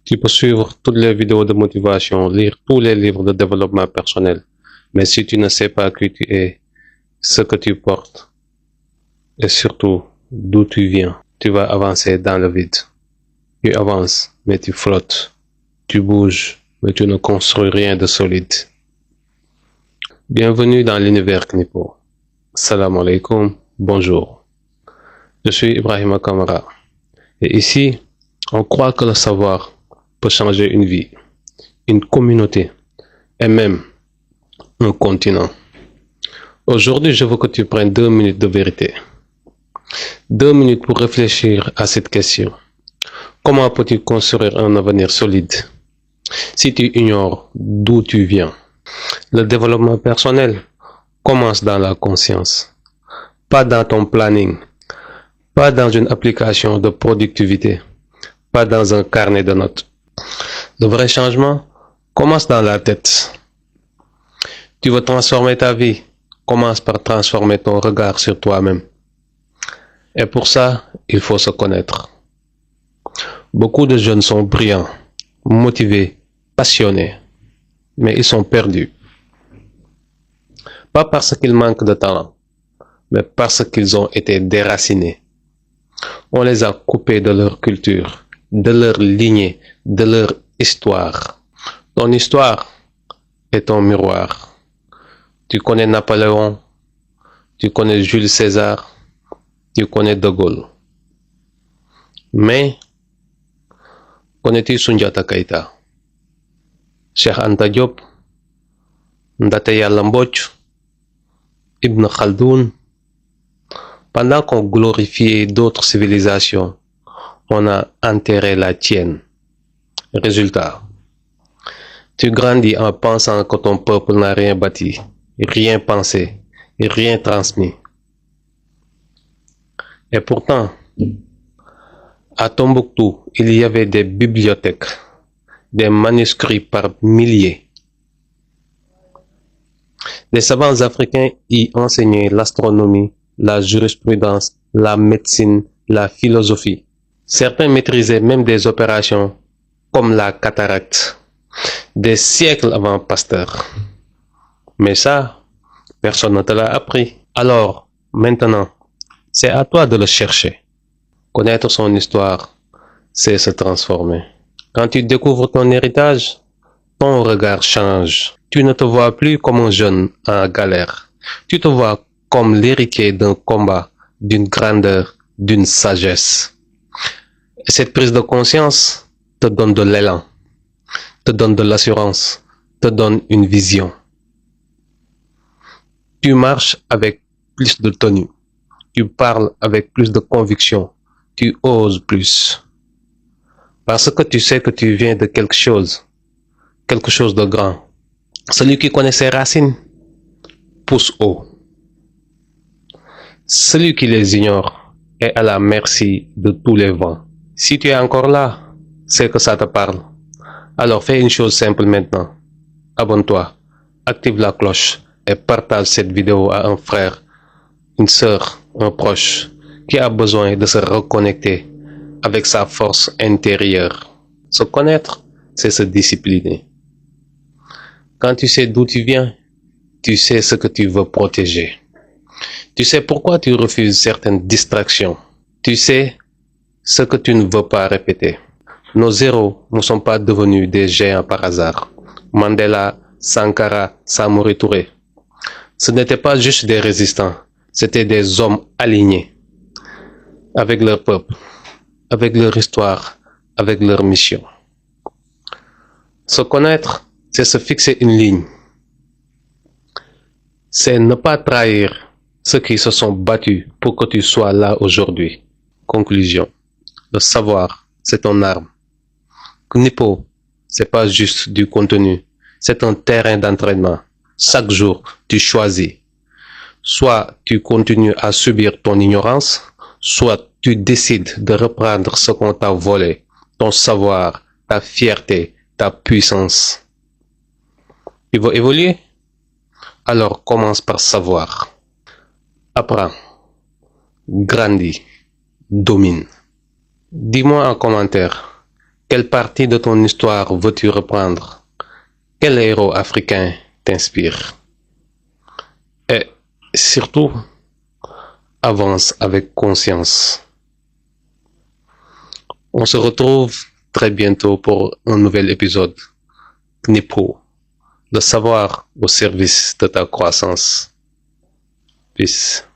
Tu peux suivre toutes les vidéos de motivation, lire tous les livres de développement personnel. Mais si tu ne sais pas qui tu es, ce que tu portes, et surtout d'où tu viens, tu vas avancer dans le vide. Tu avances, mais tu flottes. Tu bouges, mais tu ne construis rien de solide. Bienvenue dans l'univers Knipo. Salam alaikum, bonjour. Je suis Ibrahima Kamara. Et ici, on croit que le savoir peut changer une vie, une communauté et même un continent. Aujourd'hui, je veux que tu prennes 2 minutes de vérité. 2 minutes pour réfléchir à cette question. Comment peux-tu construire un avenir solide si tu ignores d'où tu viens? Le développement personnel commence dans la conscience, pas dans ton planning, pas dans une application de productivité, pas dans un carnet de notes. Le vrai changement commence dans la tête. Tu veux transformer ta vie, commence par transformer ton regard sur toi-même. Et pour ça, il faut se connaître. Beaucoup de jeunes sont brillants, motivés, passionnés, mais ils sont perdus. Pas parce qu'ils manquent de talent, mais parce qu'ils ont été déracinés. On les a coupés de leur culture, de leur lignée, de leur histoire. Ton histoire est ton miroir. Tu connais Napoléon, tu connais Jules César, tu connais De Gaulle. Mais, connais-tu Soundiata Keita, Cheikh Anta Diop, Ndaté Yalla Mbodj, Ibn Khaldoun? Pendant qu'on glorifiait d'autres civilisations, on a enterré la tienne. Résultat, tu grandis en pensant que ton peuple n'a rien bâti, rien pensé, rien transmis. Et pourtant, à Tombouctou, il y avait des bibliothèques, des manuscrits par milliers. Les savants africains y enseignaient l'astronomie, la jurisprudence, la médecine, la philosophie. Certains maîtrisaient même des opérations comme la cataracte, des siècles avant Pasteur. Mais ça, personne ne te l'a appris. Alors, maintenant, c'est à toi de le chercher. Connaître son histoire, c'est se transformer. Quand tu découvres ton héritage, ton regard change. Tu ne te vois plus comme un jeune en galère. Tu te vois comme l'héritier d'un combat, d'une grandeur, d'une sagesse. Et cette prise de conscience te donne de l'élan, te donne de l'assurance, te donne une vision. Tu marches avec plus de tenue, tu parles avec plus de conviction, tu oses plus. Parce que tu sais que tu viens de quelque chose de grand. Celui qui connaît ses racines pousse haut. Celui qui les ignore est à la merci de tous les vents. Si tu es encore là, c'est que ça te parle. Alors fais une chose simple maintenant. Abonne-toi, active la cloche et partage cette vidéo à un frère, une sœur, un proche qui a besoin de se reconnecter avec sa force intérieure. Se connaître, c'est se discipliner. Quand tu sais d'où tu viens, tu sais ce que tu veux protéger. Tu sais pourquoi tu refuses certaines distractions. Tu sais ce que tu ne veux pas répéter. Nos héros ne sont pas devenus des géants par hasard. Mandela, Sankara, Samori Touré. Ce n'étaient pas juste des résistants, c'étaient des hommes alignés avec leur peuple, avec leur histoire, avec leur mission. Se connaître, c'est se fixer une ligne. C'est ne pas trahir ceux qui se sont battus pour que tu sois là aujourd'hui. Conclusion. Le savoir, c'est ton arme. Knipo, c'est pas juste du contenu, c'est un terrain d'entraînement. Chaque jour, tu choisis. Soit tu continues à subir ton ignorance, soit tu décides de reprendre ce qu'on t'a volé, ton savoir, ta fierté, ta puissance. Tu veux évoluer? Alors commence par savoir. Apprends, grandis, domine. Dis-moi en commentaire, Quelle partie de ton histoire veux-tu reprendre? Quel héros africain t'inspire? Et surtout, avance avec conscience. On se retrouve très bientôt pour un nouvel épisode. Knipo, le savoir au service de ta croissance. Peace.